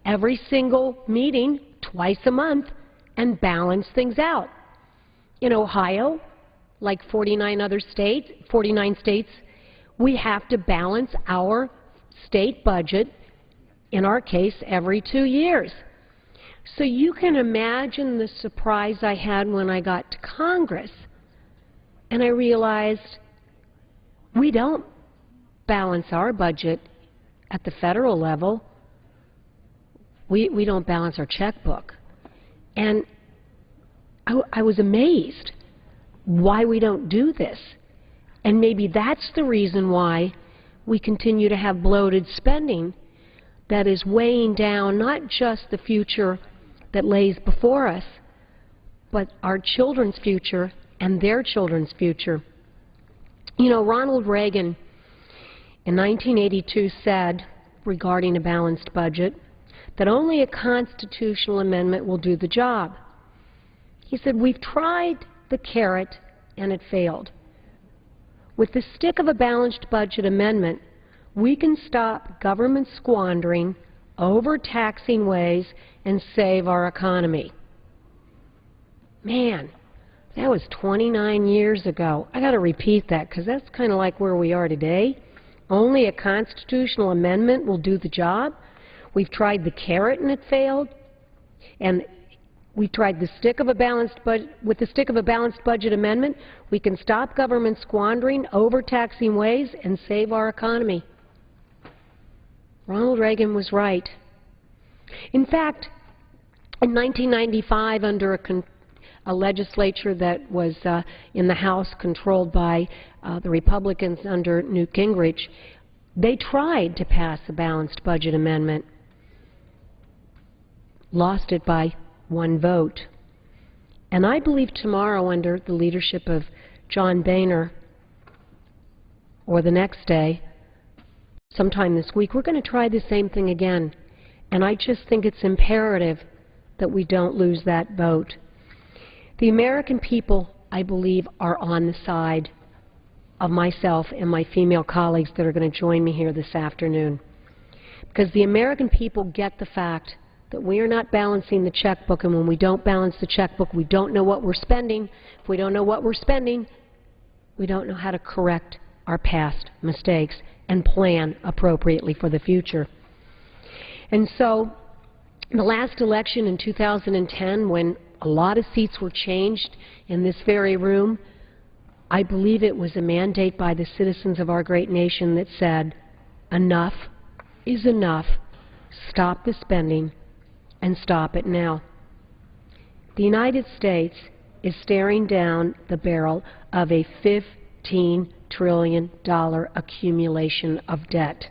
Speaker 8: every single meeting, twice a month, and balanced things out. In Ohio, like 49 states, we have to balance our state budget, in our case, every 2 years. So you can imagine the surprise I had when I got to Congress and I realized we don't balance our budget at the federal level. We don't balance our checkbook. And I was amazed why we don't do this. And maybe that's the reason why we continue to have bloated spending that is weighing down not just the future that lays before us, but our children's future and their children's future. You know, Ronald Reagan in 1982 said regarding a balanced budget that only a constitutional amendment will do the job. He said, "We've tried the carrot and it failed. With the stick of a balanced budget amendment, we can stop government squandering, overtaxing ways, and save our economy." Man, that was 29 years ago. I got to repeat that because that's kind of like where we are today. Only a constitutional amendment will do the job. We've tried the carrot and it failed. And we tried the stick of a balanced budget. With the stick of a balanced budget amendment, we can stop government squandering, overtaxing ways, and save our economy. Ronald Reagan was right. In fact, in 1995, under a legislature that was in the House controlled by the Republicans under Newt Gingrich, they tried to pass a balanced budget amendment, lost it by 1 vote. And I believe tomorrow, under the leadership of John Boehner, or the next day, sometime this week, we're going to try the same thing again. And I just think it's imperative that we don't lose that vote. The American people, I believe, are on the side of myself and my female colleagues that are going to join me here this afternoon. Because the American people get the fact that we are not balancing the checkbook, and when we don't balance the checkbook, we don't know what we're spending. If we don't know what we're spending, we don't know how to correct our past mistakes and plan appropriately for the future. And so, in the last election in 2010, when a lot of seats were changed in this very room, I believe it was a mandate by the citizens of our great nation that said, enough is enough, stop the spending, and stop it now. The United States is staring down the barrel of a $15 trillion accumulation of debt.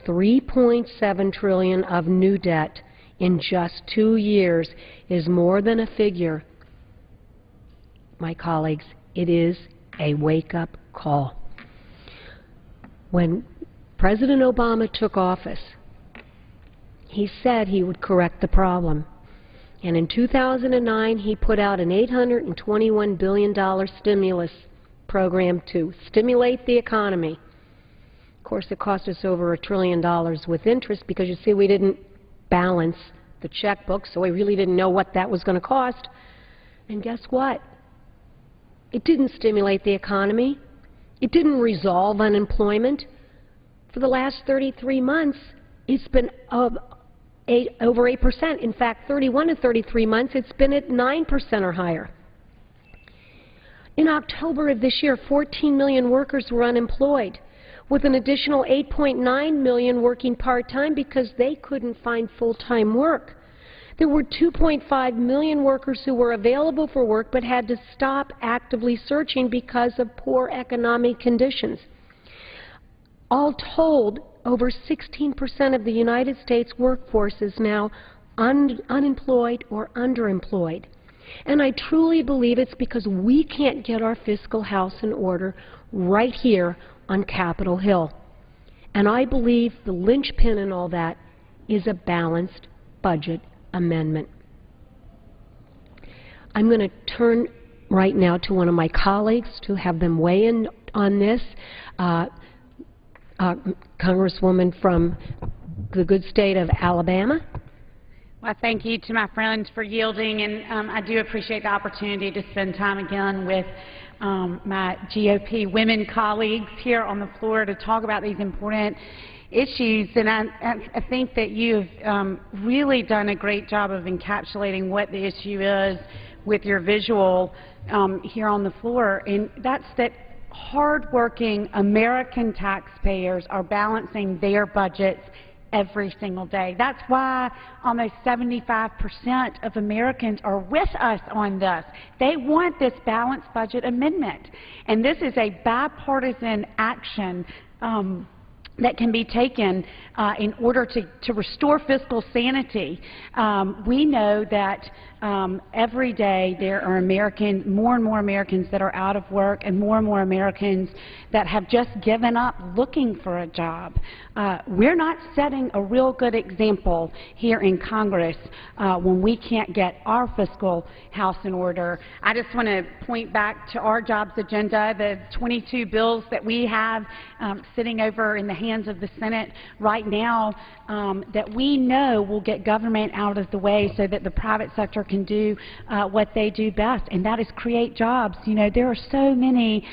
Speaker 8: $3.7 trillion of new debt in just 2 years is more than a figure. My colleagues, it is a wake-up call. When President Obama took office, he said he would correct the problem. And in 2009, he put out an $821 billion stimulus program to stimulate the economy. Of course, it cost us over $1 trillion with interest because, you see, we didn't balance the checkbook, so we really didn't know what that was going to cost. And guess what? It didn't stimulate the economy. It didn't resolve unemployment. For the last 33 months, it's been over 8%. In fact, 31 to 33 months, it's been at 9% or higher. In October of this year, 14 million workers were unemployed, with an additional 8.9 million working part-time because they couldn't find full-time work. There were 2.5 million workers who were available for work but had to stop actively searching because of poor economic conditions. All told, over 16% of the United States workforce is now unemployed or underemployed. And I truly believe it's because we can't get our fiscal house in order right here on Capitol Hill. And I believe the linchpin in all that is a balanced budget amendment. I'm going to turn right now to one of my colleagues to have them weigh in on this. Congresswoman from the good state of Alabama.
Speaker 9: Well, thank you to my friends for yielding, and I do appreciate the opportunity to spend time again with my GOP women colleagues here on the floor to talk about these important issues. And I think that you've really done a great job of encapsulating what the issue is with your visual here on the floor, and that's that hardworking American taxpayers are balancing their budgets every single day. That's why almost 75% of Americans are with us on this. They want this balanced budget amendment. And this is a bipartisan action that can be taken in order to restore fiscal sanity. We know that every day there are more and more Americans that are out of work, and more Americans that have just given up looking for a job. We're not setting a real good example here in Congress when we can't get our fiscal house in order. I just want to point back to our jobs agenda, the 22 bills that we have sitting over in the hands of the Senate right now that we know will get government out of the way so that the private sector can do what they do best, and that is create jobs. You know, there are so many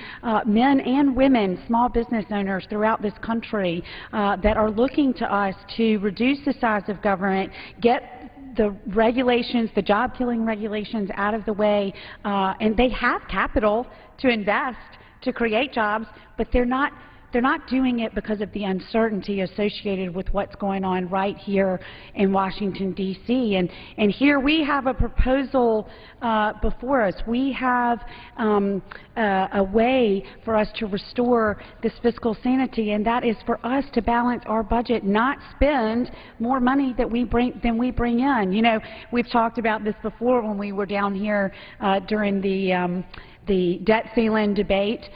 Speaker 9: men and women, small business owners throughout this country that are looking to us to reduce the size of government, get the regulations, the job-killing regulations out of the way, and they have capital to invest to create jobs, but they're not doing it because of the uncertainty associated with what's going on right here in Washington, D.C. And here we have a proposal before us. We have a way for us to restore this fiscal sanity, and that is for us to balance our budget, not spend more money than we bring in. You know, we've talked about this before when we were down here during the debt ceiling debate.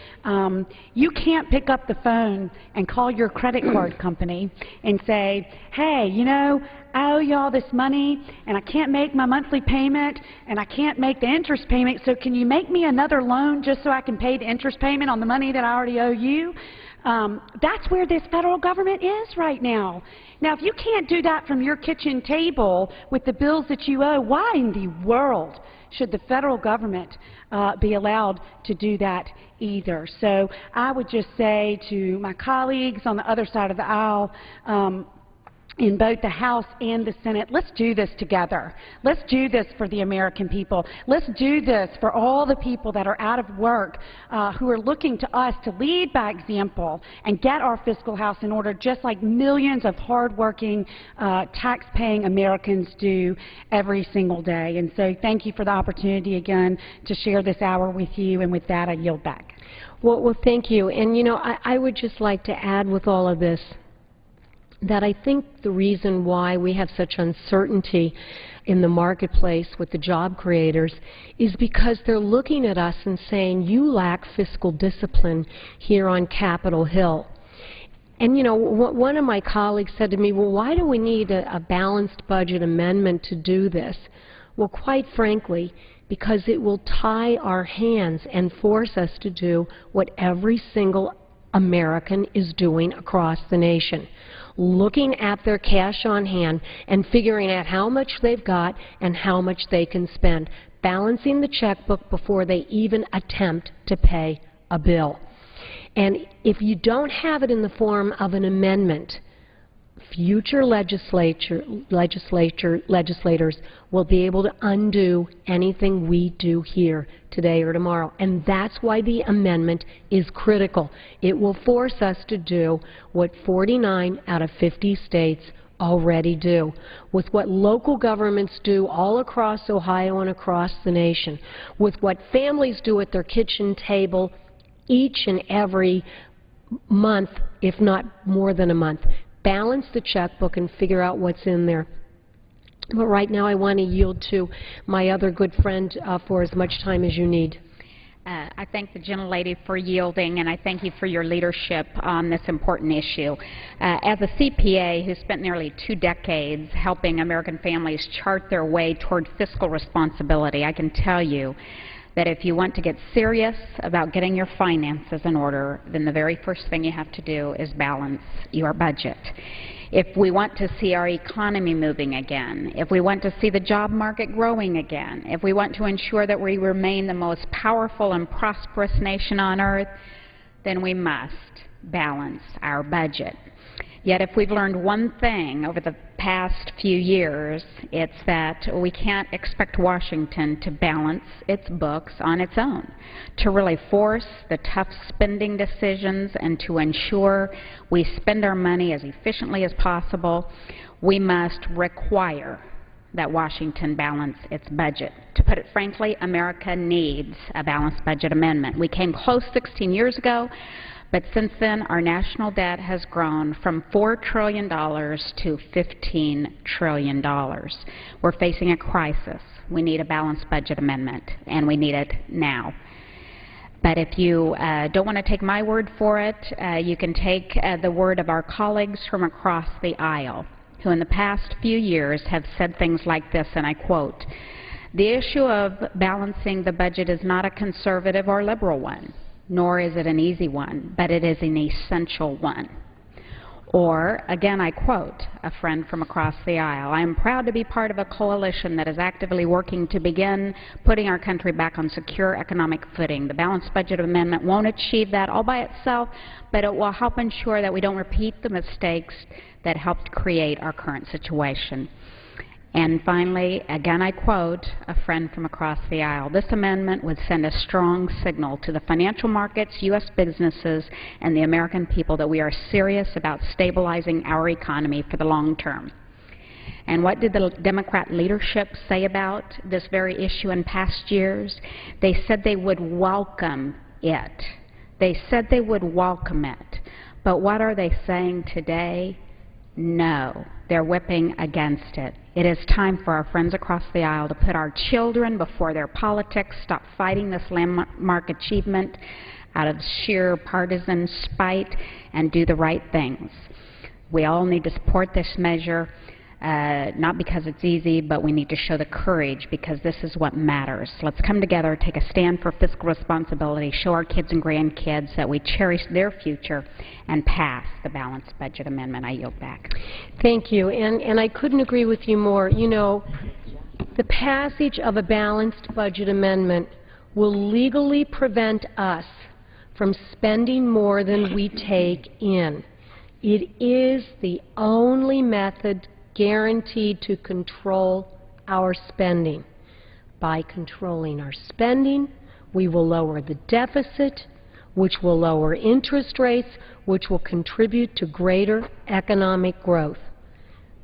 Speaker 9: You can't pick up the phone and call your credit card company and say, hey, you know, I owe you all this money and I can't make my monthly payment and I can't make the interest payment, so can you make me another loan just so I can pay the interest payment on the money that I already owe you? That's where this federal government is right now. Now, if you can't do that from your kitchen table with the bills that you owe, why in the world should the federal government be allowed to do that either? So I would just say to my colleagues on the other side of the aisle, in both the House and the Senate, let's do this together. Let's do this for the American people. Let's do this for all the people that are out of work who are looking to us to lead by example and get our fiscal house in order, just like millions of hardworking, tax-paying Americans do every single day. And so thank you for the opportunity again to share this hour with you, and with that I yield back.
Speaker 8: Well, thank you. And you know, I would just like to add with all of this that I think the reason why we have such uncertainty in the marketplace with the job creators is because they're looking at us and saying, you lack fiscal discipline here on Capitol Hill. And you know, one of my colleagues said to me, well, why do we need a balanced budget amendment to do this? Well, quite frankly, because it will tie our hands and force us to do what every single American is doing across the nation, looking at their cash on hand and figuring out how much they've got and how much they can spend, balancing the checkbook before they even attempt to pay a bill. And if you don't have it in the form of an amendment, future legislators will be able to undo anything we do here today or tomorrow. And that's why the amendment is critical. It will force us to do what 49 out of 50 states already do, with what local governments do all across Ohio and across the nation, with what families do at their kitchen table each and every month, if not more than a month. Balance the checkbook and figure out what's in there. But right now I want to yield to my other good friend for as much time as you need.
Speaker 10: I thank the gentlelady for yielding, and I thank you for your leadership on this important issue. As a CPA who spent nearly 2 decades helping American families chart their way toward fiscal responsibility, I can tell you that if you want to get serious about getting your finances in order, then the very first thing you have to do is balance your budget. If we want to see our economy moving again, if we want to see the job market growing again, if we want to ensure that we remain the most powerful and prosperous nation on earth, then we must balance our budget. Yet if we've learned one thing over the past few years, it's that we can't expect Washington to balance its books on its own, to really force the tough spending decisions and to ensure we spend our money as efficiently as possible. We must require that Washington balance its budget. To put it frankly, America needs a balanced budget amendment. We came close 16 years ago, but since then, our national debt has grown from $4 trillion to $15 trillion. We're facing a crisis. We need a balanced budget amendment, and we need it now. But if you don't want to take my word for it, you can take the word of our colleagues from across the aisle, who in the past few years have said things like this, and I quote, "The issue of balancing the budget is not a conservative or liberal one, nor is it an easy one, but it is an essential one." Or, again, I quote a friend from across the aisle, "I am proud to be part of a coalition that is actively working to begin putting our country back on secure economic footing. The balanced budget amendment won't achieve that all by itself, but it will help ensure that we don't repeat the mistakes that helped create our current situation." And finally, again I quote a friend from across the aisle, "This amendment would send a strong signal to the financial markets, U.S. businesses, and the American people that we are serious about stabilizing our economy for the long term." And what did the Democrat leadership say about this very issue in past years? They said they would welcome it. They said they would welcome it. But what are they saying today? No, they're whipping against it. It is time for our friends across the aisle to put our children before their politics, stop fighting this landmark achievement out of sheer partisan spite, and do the right things. We all need to support this measure, not because it's easy, but we need to show the courage because this is what matters. Let's come together, take a stand for fiscal responsibility, show our kids and grandkids that we cherish their future, and pass the balanced budget amendment. I yield back.
Speaker 8: Thank you. And I couldn't agree with you more. You know, the passage of a balanced budget amendment will legally prevent us from spending more than we take in. It is the only method guaranteed to control our spending. By controlling our spending, we will lower the deficit, which will lower interest rates, which will contribute to greater economic growth.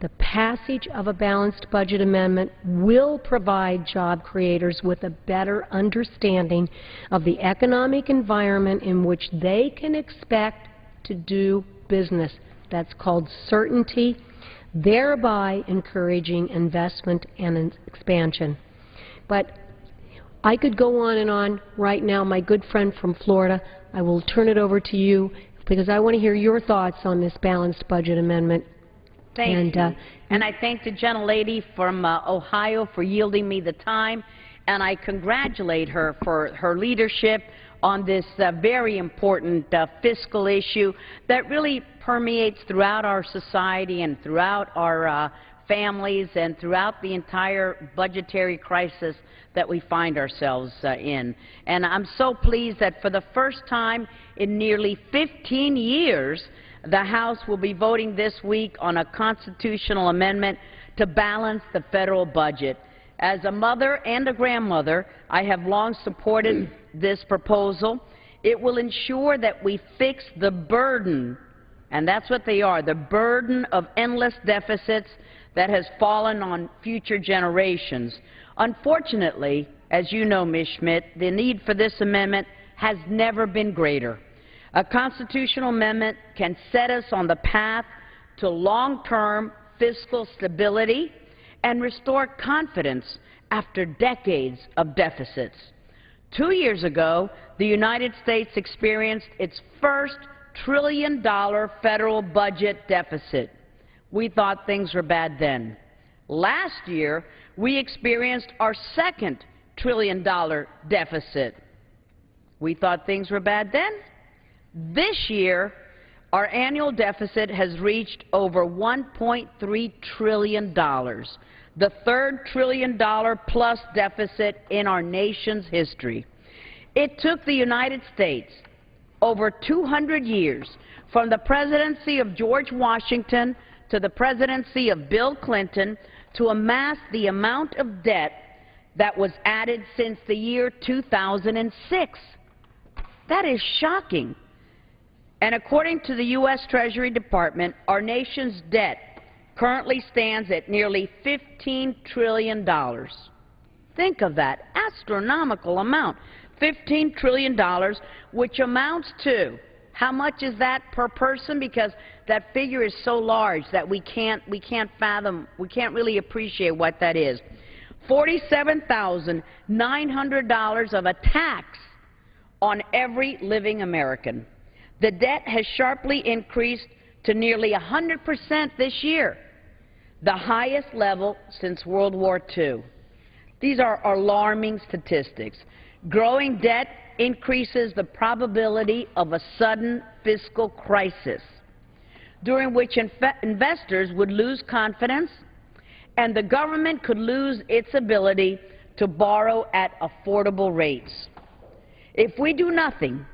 Speaker 8: The passage of a balanced budget amendment will provide job creators with a better understanding of the economic environment in which they can expect to do business. That's called certainty, thereby encouraging investment and expansion. But I could go on and on right now. My good friend from Florida, I will turn it over to you because I want to hear your thoughts on this balanced budget amendment.
Speaker 11: Thank you. And I thank the gentlelady from Ohio for yielding me the time, and I congratulate her for her leadership on this very important fiscal issue that really permeates throughout our society and throughout our families and throughout the entire budgetary crisis that we find ourselves in. And I'm so pleased that for the first time in nearly 15 years, the House will be voting this week on a constitutional amendment to balance the federal budget. As a mother and a grandmother, I have long supported this proposal. It will ensure that we fix the burden, and that's what they are, the burden of endless deficits that has fallen on future generations. Unfortunately, as you know, Ms. Schmidt, the need for this amendment has never been greater. A constitutional amendment can set us on the path to long-term fiscal stability and restore confidence after decades of deficits. 2 years ago, the United States experienced its first trillion-dollar federal budget deficit. We thought things were bad then. Last year, we experienced our second trillion-dollar deficit. We thought things were bad then. This year, our annual deficit has reached over $1.3 trillion, the third trillion-dollar-plus deficit in our nation's history. It took the United States over 200 years, from the presidency of George Washington to the presidency of Bill Clinton, to amass the amount of debt that was added since the year 2006. That is shocking. And according to the U.S. Treasury Department, our nation's debt currently stands at nearly $15 trillion. Think of that astronomical amount, $15 trillion, which amounts to, how much is that per person? Because that figure is so large that we can't fathom, we can't really appreciate what that is. $47,900 of a tax on every living American. The debt has sharply increased to nearly 100% this year, the highest level since World War II. These are alarming statistics. Growing debt increases the probability of a sudden fiscal crisis, during which investors would lose confidence and the government could lose its ability to borrow at affordable rates. If we do nothing,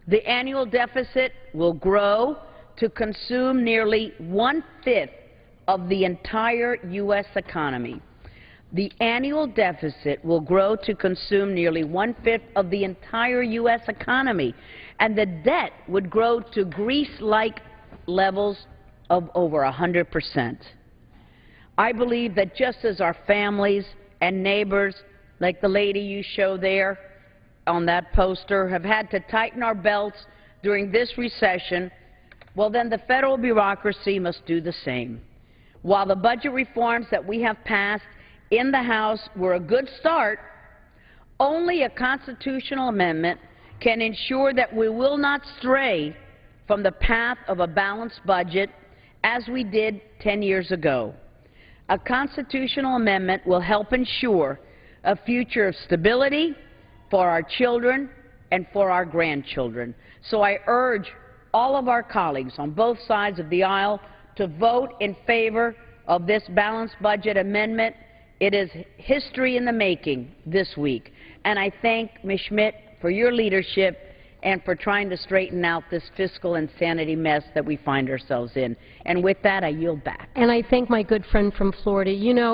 Speaker 11: the annual deficit will grow to consume nearly 1/5 of the entire U.S. economy. The annual deficit will grow to consume nearly 1/5 of the entire U.S. economy, and the debt would grow to Greece-like levels of over 100%. I believe that just as our families and neighbors, like the lady you show there on that poster, have had to tighten our belts during this recession, well, then the federal bureaucracy must do the same. While the budget reforms that we have passed in the House were a good start, only a constitutional amendment can ensure that we will not stray from the path of a balanced budget as we did 10 years ago. A constitutional amendment will help ensure a future of stability for our children and for our grandchildren. So I urge all of our colleagues on both sides of the aisle to vote in favor of this balanced budget amendment. It is history in the making this week. And I thank Ms. Schmidt for your leadership and for trying to straighten out this fiscal insanity mess that we find ourselves in. And with that, I yield back.
Speaker 8: And I thank my good friend from Florida. You know,